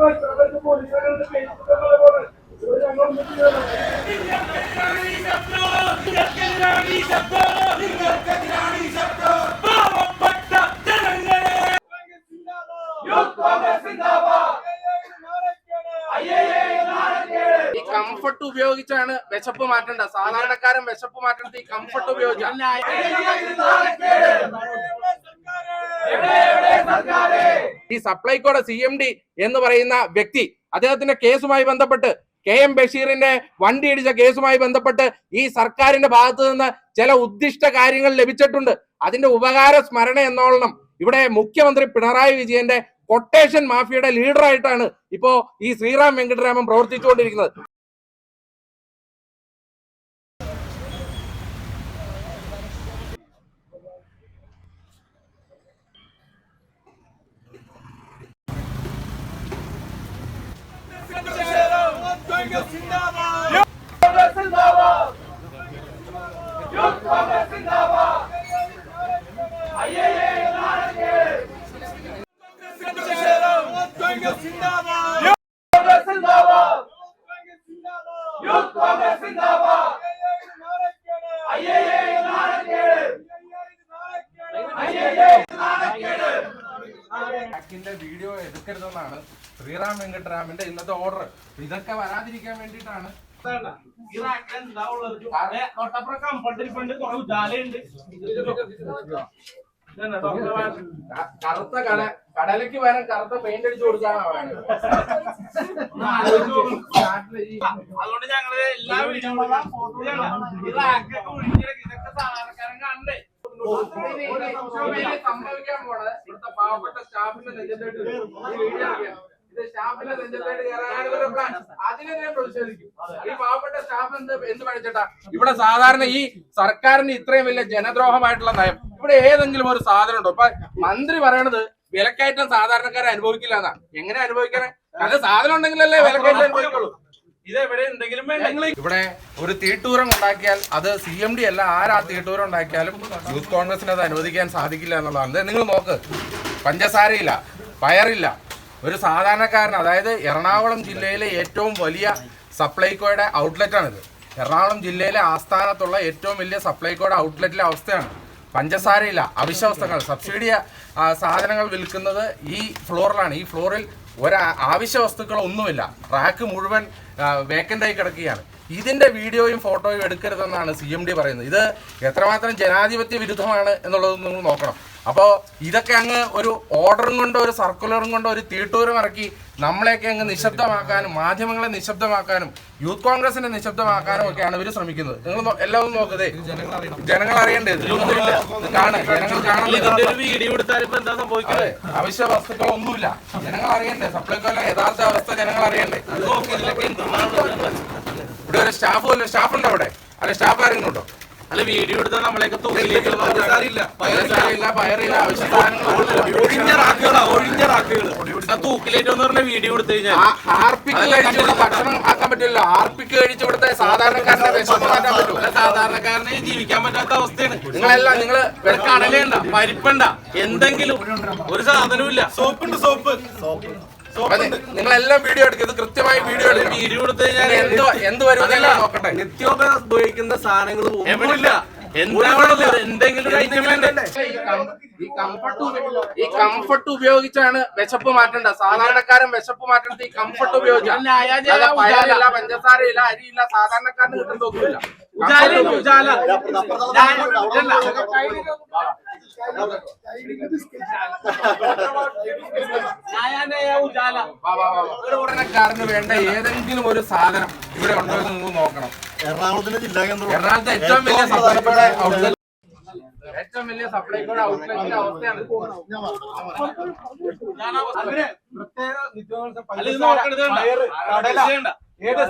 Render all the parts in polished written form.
ഈ കംഫർട്ട് ഉപയോഗിച്ചാണ് വിശപ്പ് മാറ്റേണ്ടത്. സാധാരണക്കാരൻ വിശപ്പ് മാറ്റേണ്ടത് ഈ കംഫർട്ട് ഉപയോഗിച്ചാണ്. ഈ സപ്ലൈകോടെ CMD എന്ന് പറയുന്ന വ്യക്തി അദ്ദേഹത്തിന്റെ കേസുമായി ബന്ധപ്പെട്ട് KM ബഷീറിന്റെ വണ്ടി ഇടിച്ച കേസുമായി ബന്ധപ്പെട്ട് ഈ സർക്കാരിന്റെ ഭാഗത്ത് നിന്ന് ചില ഉദ്ദിഷ്ട കാര്യങ്ങൾ ലഭിച്ചിട്ടുണ്ട്. അതിന്റെ ഉപകാര സ്മരണ എന്നോളം ഇവിടെ മുഖ്യമന്ത്രി പിണറായി വിജയന്റെ കൊട്ടേഷൻ മാഫിയയുടെ ലീഡറായിട്ടാണ് ഇപ്പോ ഈ ശ്രീറാം വെങ്കിട്ടരാമൻ പ്രവർത്തിച്ചുകൊണ്ടിരിക്കുന്നത്. വീഡിയോ എടുക്കരുതെന്നാണ് ശ്രീറാം വെങ്കിട്ടരാമന്റെ ഇന്നത്തെ ഓർഡർ. ഇതൊക്കെ വരാതിരിക്കാൻ വേണ്ടിയിട്ടാണ്. കറുത്ത കടലയ്ക്ക് വരാൻ കറുത്ത പെയിന്റ് അടിച്ചു കൊടുക്കാനാ പറയുന്നത്. അതുകൊണ്ട് ഞങ്ങള് എല്ലാ സാധാരണക്കാരൻ കണ്ടേ സംഭവിക്കാൻ പോണത് ഇവിടുത്തെ പാവപ്പെട്ട സ്റ്റാഫിന്റെ നെഞ്ചത്തായിട്ട് ഇത് സ്റ്റാഫിന്റെ നെഞ്ചത്തായിട്ട് കയറാനൊക്കെ അതിനെ പ്രതിഷേധിക്കും. ഈ പാവപ്പെട്ട സ്റ്റാഫ് എന്ത് പഠിച്ചിട്ടാ ഇവിടെ സാധാരണ ഈ സർക്കാരിന് ഇത്രയും വലിയ ജനദ്രോഹമായിട്ടുള്ള നയം ഇവിടെ ഏതെങ്കിലും ഒരു സാധനം ഉണ്ടോ? ഇപ്പൊ മന്ത്രി പറയണത് വിലക്കയറ്റം സാധാരണക്കാരെ അനുഭവിക്കില്ല എന്നാ. എങ്ങനെ അനുഭവിക്കാനെ? അത് സാധനം ഉണ്ടെങ്കിലല്ലേ വിലക്കയറ്റം അനുഭവിക്കുള്ളൂ. ഇതെവിടെ എന്തെങ്കിലും ഇവിടെ ഒരു തീട്ടൂരം ഉണ്ടാക്കിയാൽ അത് CMD അല്ല, ആരാ തീട്ടൂരം ഉണ്ടാക്കിയാലും യൂത്ത് കോൺഗ്രസിന് അത് അനുവദിക്കാൻ സാധിക്കില്ല എന്നുള്ളതാണ്. നിങ്ങൾ നോക്ക്, പഞ്ചസാരയില്ല, പയറില്ല. ഒരു സാധാരണക്കാരൻ, അതായത് എറണാകുളം ജില്ലയിലെ ഏറ്റവും വലിയ സപ്ലൈകോയുടെ ഔട്ട്ലെറ്റാണിത്. എറണാകുളം ജില്ലയിലെ ആസ്ഥാനത്തുള്ള ഏറ്റവും വലിയ സപ്ലൈകോയുടെ ഔട്ട്ലെറ്റിലെ അവസ്ഥയാണ്. പഞ്ചസാരയില്ല, അവശ്യ വസ്തുക്കൾ, സബ്സിഡി സാധനങ്ങൾ വിൽക്കുന്നത് ഈ ഫ്ലോറിലാണ്. ഈ ഫ്ലോറിൽ ആവശ്യ വസ്തുക്കളൊന്നുമില്ല. റാക്ക് മുഴുവൻ വേക്കൻ്റായി കിടക്കുകയാണ്. ഇതിന്റെ വീഡിയോയും ഫോട്ടോയും എടുക്കരുതെന്നാണ് CMD പറയുന്നത്. ഇത് എത്രമാത്രം ജനാധിപത്യ വിരുദ്ധമാണ് എന്നുള്ളത് നിങ്ങൾ നോക്കണം. അപ്പോൾ ഇതൊക്കെ അങ്ങ് ഒരു ഓർഡറും കൊണ്ടോ ഒരു സർക്കുലറും കൊണ്ടോ ഒരു തീട്ടൂരം ഇറക്കി നമ്മളെയൊക്കെ അങ്ങ് നിശബ്ദമാക്കാനും മാധ്യമങ്ങളെ നിശബ്ദമാക്കാനും യൂത്ത് കോൺഗ്രസിനെ നിശബ്ദമാക്കാനും ഒക്കെയാണ് ഇവർ ശ്രമിക്കുന്നത്. നിങ്ങൾ എല്ലാവരും നോക്കതേ, ജനങ്ങൾ അറിയേണ്ടത് അവശ്യ വസ്തുക്കളൊന്നുമില്ല. ജനങ്ങൾ അറിയണ്ടേ, സപ്ലൈകോയിലെ യഥാർത്ഥ അവസ്ഥ ജനങ്ങൾ അറിയണ്ടേ. ഇവിടെ ഒരു സ്റ്റാഫ് ഉണ്ടോ അവിടെ? അല്ലെ സ്റ്റാഫ് ആരെങ്കിലും ഉണ്ടോ? അല്ല വീഡിയോ എടുത്താൽ നമ്മളെയൊക്കെ തൂക്കിലേറ്റെന്ന് പറഞ്ഞ വീഡിയോ എടുത്തു കഴിഞ്ഞാൽ ഹാർപ്പിക്ക് കഴിച്ചുകൊണ്ട് ഭക്ഷണം ആക്കാൻ പറ്റില്ല. ഹാർപ്പിക്ക് കഴിച്ചു കൊടുത്ത സാധാരണക്കാരനെ വിഷമം മാറ്റാൻ പറ്റില്ല. സാധാരണക്കാരനെ ജീവിക്കാൻ പറ്റാത്ത അവസ്ഥയാണ്. നിങ്ങളെല്ലാം നിങ്ങള് കടലേണ്ട, പരിപ്പണ്ട, എന്തെങ്കിലും ഒരു സാധനവും ഇല്ല. സോപ്പുണ്ട്, സോപ്പ്. നിങ്ങളെല്ലാം വീഡിയോ എടുക്കുന്നത് കൃത്യമായി വീഡിയോ എടുത്ത് കഴിഞ്ഞാൽ എന്ത് വരും നോക്കട്ടെ. നിത്യോപയോഗ ഉപയോഗിക്കുന്ന സാധനങ്ങൾ ഒന്നുമില്ല. എന്തെങ്കിലും ഈ കംഫർട്ട് ഉപയോഗിച്ചാണ് വിശപ്പ് മാറ്റേണ്ടത്. സാധാരണക്കാരൻ വിശപ്പ് മാറ്റേണ്ടത് ഈ കംഫർട്ട് ഉപയോഗിച്ചാണ്. പയറില്ല, പഞ്ചസാരയില്ല, അരിയില്ല, സാധാരണക്കാരന് കിട്ടുന്നൊന്നുമില്ല. സാധാരണക്കാരന് വേണ്ട ഏതെങ്കിലും ഒരു സാധനം ഇവിടെ ഉണ്ടോ എന്ന് നിങ്ങൾ നോക്കണം. എറണാകുളത്തെ ഏറ്റവും വലിയ സപ്ലൈകോയുടെ ഔട്ട്ലെറ്റിന്റെ അവസ്ഥയാണ്.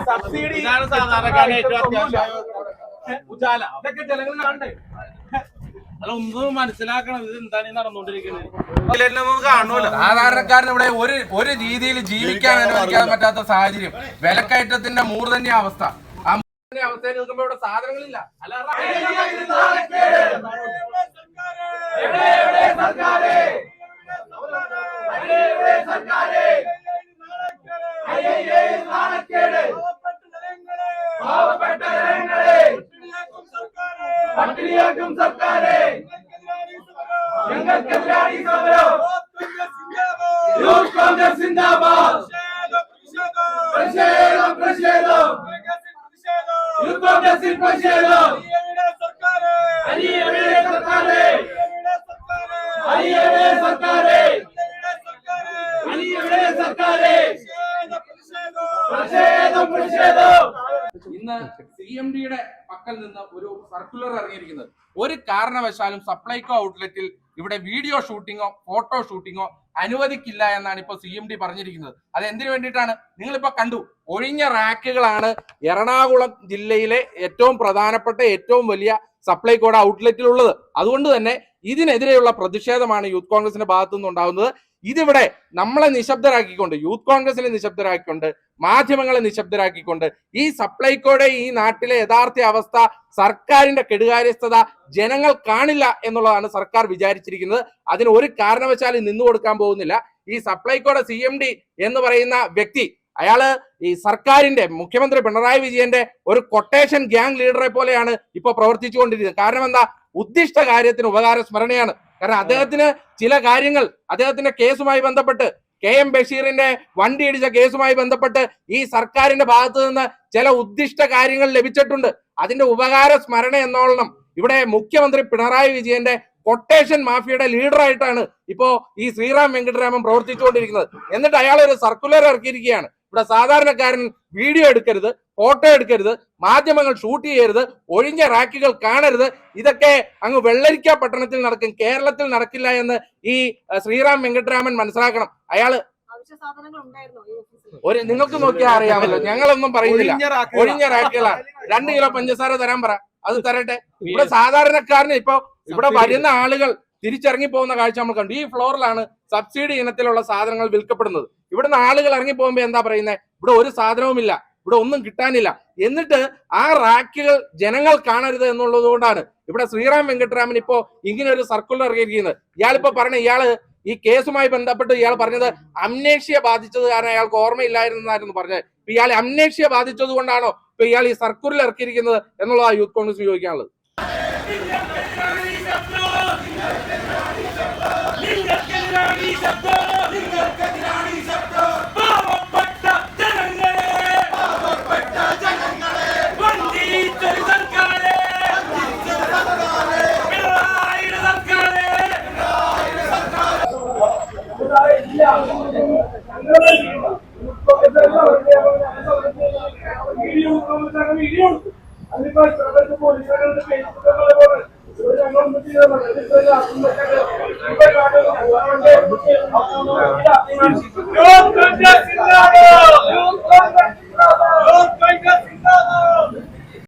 സബ്സിഡി സാധാരണക്കാരന് ഏറ്റവും അത്യാവശ്യം. ഉജാല ഇതൊക്കെ ജനങ്ങൾ കാണണ്ടേ? അല്ല, ഒന്നും മനസ്സിലാക്കണം, ഇത് എന്താണ് നടന്നുകൊണ്ടിരിക്കുന്നത്. സാധാരണക്കാരന് ഇവിടെ ഒരു രീതിയിൽ ജീവിക്കാൻ അനുവദിക്കാൻ പറ്റാത്ത സാഹചര്യം, വിലക്കയറ്റത്തിന്റെ മൂർധന്യ അവസ്ഥ. ആ മൂർധന്യ അവസ്ഥയിൽ നിൽക്കുമ്പോൾ ഇവിടെ സാധനങ്ങളില്ല. യൂത്ത് കോൺഗ്രസ് സിന്ദാബാദ്. പ്രതിഷേധം പ്രതിഷേധം യൂത്ത് കോൺഗ്രസിൽ പ്രതിഷേധം. അരിയവിടെ സർക്കാരേ, അരിയവിടെ സർക്കാരേ, അരിയവിടെ സർക്കാരേ. പ്രതിഷേധം പ്രതിഷേധം. ഇന്ന് CMD-യുടെ പക്കൽ നിന്ന് ഒരു സർക്കുലർ ഇറങ്ങിയിരിക്കുന്നത്, ഒരു കാരണവശാലും സപ്ലൈകോ ഔട്ട്ലെറ്റിൽ ഇവിടെ വീഡിയോ ഷൂട്ടിങ്ങോ ഫോട്ടോ ഷൂട്ടിങ്ങോ അനുവദിക്കില്ല എന്നാണ് ഇപ്പോൾ CMD പറഞ്ഞിരിക്കുന്നത്. അത് എന്തിനു വേണ്ടിയിട്ടാണ്? നിങ്ങളിപ്പോ കണ്ടു, ഒഴിഞ്ഞ റാക്കുകളാണ് എറണാകുളം ജില്ലയിലെ ഏറ്റവും പ്രധാനപ്പെട്ട ഏറ്റവും വലിയ സപ്ലൈകോയുടെ ഔട്ട്ലെറ്റിലുള്ളത്. അതുകൊണ്ട് തന്നെ ഇതിനെതിരെയുള്ള പ്രതിഷേധമാണ് യൂത്ത് കോൺഗ്രസിന്റെ ഭാഗത്തു നിന്നുണ്ടാകുന്നത്. ഇതിവിടെ നമ്മളെ നിശബ്ദരാക്കിക്കൊണ്ട്, യൂത്ത് കോൺഗ്രസിനെ നിശബ്ദരാക്കിക്കൊണ്ട്, മാധ്യമങ്ങളെ നിശബ്ദരാക്കിക്കൊണ്ട്, ഈ സപ്ലൈകോയുടെ ഈ നാട്ടിലെ യഥാർത്ഥ അവസ്ഥ, സർക്കാരിന്റെ കെടുകാര്യസ്ഥത ജനങ്ങൾ കാണില്ല എന്നുള്ളതാണ് സർക്കാർ വിചാരിച്ചിരിക്കുന്നത്. അതിന് ഒരു കാരണവശാലും നിന്നു കൊടുക്കാൻ പോകുന്നില്ല. ഈ സപ്ലൈകോയുടെ CMD എന്ന് പറയുന്ന വ്യക്തി, അയാള് ഈ സർക്കാരിന്റെ മുഖ്യമന്ത്രി പിണറായി വിജയന്റെ ഒരു കൊട്ടേഷൻ ഗ്യാങ് ലീഡറെ പോലെയാണ് ഇപ്പൊ പ്രവർത്തിച്ചുകൊണ്ടിരിക്കുന്നത്. കാരണം എന്താ? ഉദ്ദിഷ്ട കാര്യത്തിന് ഉപകാര സ്മരണയാണ്. കാരണം അദ്ദേഹത്തിന് ചില കാര്യങ്ങൾ, അദ്ദേഹത്തിന്റെ കേസുമായി ബന്ധപ്പെട്ട്, KM ബഷീറിന്റെ വണ്ടി ഇടിച്ച കേസുമായി ബന്ധപ്പെട്ട് ഈ സർക്കാരിന്റെ ഭാഗത്ത് നിന്ന് ചില ഉദ്ദിഷ്ട കാര്യങ്ങൾ ലഭിച്ചിട്ടുണ്ട്. അതിന്റെ ഉപകാര സ്മരണ എന്നോളം ഇവിടെ മുഖ്യമന്ത്രി പിണറായി വിജയന്റെ കൊട്ടേഷൻ മാഫിയയുടെ ലീഡറായിട്ടാണ് ഇപ്പോ ഈ ശ്രീറാം വെങ്കിട്ടരാമൻ പ്രവർത്തിച്ചുകൊണ്ടിരിക്കുന്നത്. എന്നിട്ട് അയാൾ ഒരു സർക്കുലർ ഇറക്കിയിരിക്കുകയാണ്. ഇവിടെ സാധാരണക്കാരൻ വീഡിയോ എടുക്കരുത്, ഫോട്ടോ എടുക്കരുത്, മാധ്യമങ്ങൾ ഷൂട്ട് ചെയ്യരുത്, ഒഴിഞ്ഞ റാക്കുകൾ കാണരുത്. ഇതൊക്കെ അങ്ങ് വെള്ളരിക്ക പട്ടണത്തിൽ നടക്കും, കേരളത്തിൽ നടക്കില്ല എന്ന് ഈ ശ്രീറാം വെങ്കിട്ടരാമൻ മനസ്സിലാക്കണം. അയാള് നിങ്ങൾക്ക് നോക്കിയാൽ അറിയാമല്ലോ, ഞങ്ങളൊന്നും പറയുന്നില്ല. ഒഴിഞ്ഞ റാക്കുകളാണ്. 2 കിലോ പഞ്ചസാര തരാൻ പറ, അത് തരട്ടെ. ഇവിടെ സാധാരണക്കാരന് ഇപ്പൊ ഇവിടെ വരുന്ന ആളുകൾ തിരിച്ചിറങ്ങി പോകുന്ന കാഴ്ച നമ്മൾ കണ്ടു. ഈ ഫ്ലോറിലാണ് സബ്സിഡി ഇനത്തിലുള്ള സാധനങ്ങൾ വിൽക്കപ്പെടുന്നത്. ഇവിടുന്ന് ആളുകൾ ഇറങ്ങി പോകുമ്പോ എന്താ പറയുന്നത്? ഇവിടെ ഒരു സാധനവുമില്ല, ഇവിടെ ഒന്നും കിട്ടാനില്ല. എന്നിട്ട് ആ റാക്കുകൾ ജനങ്ങൾ കാണരുത് എന്നുള്ളത് കൊണ്ടാണ് ഇവിടെ ശ്രീറാം വെങ്കിട്ടരാമൻ ഇപ്പോ ഇങ്ങനെ ഒരു സർക്കുലർ ഇറങ്ങിയിരിക്കുന്നത്. ഇയാളിപ്പോ പറഞ്ഞ, ഇയാള് ഈ കേസുമായി ബന്ധപ്പെട്ട് ഇയാൾ പറഞ്ഞത് അംനേഷ്യ ബാധിച്ചത് കാരണം അയാൾക്ക് ഓർമ്മയില്ലായിരുന്നായിരുന്നു പറഞ്ഞത്. ഇയാൾ അംനേഷ്യ ബാധിച്ചത് കൊണ്ടാണോ ഇപ്പൊ ഇയാൾ ഈ സർക്കുലർ ഇറക്കിയിരിക്കുന്നത് എന്നുള്ളതാണ് യൂത്ത് കോൺഗ്രസ് ചോദിക്കാനുള്ളത്. Yo,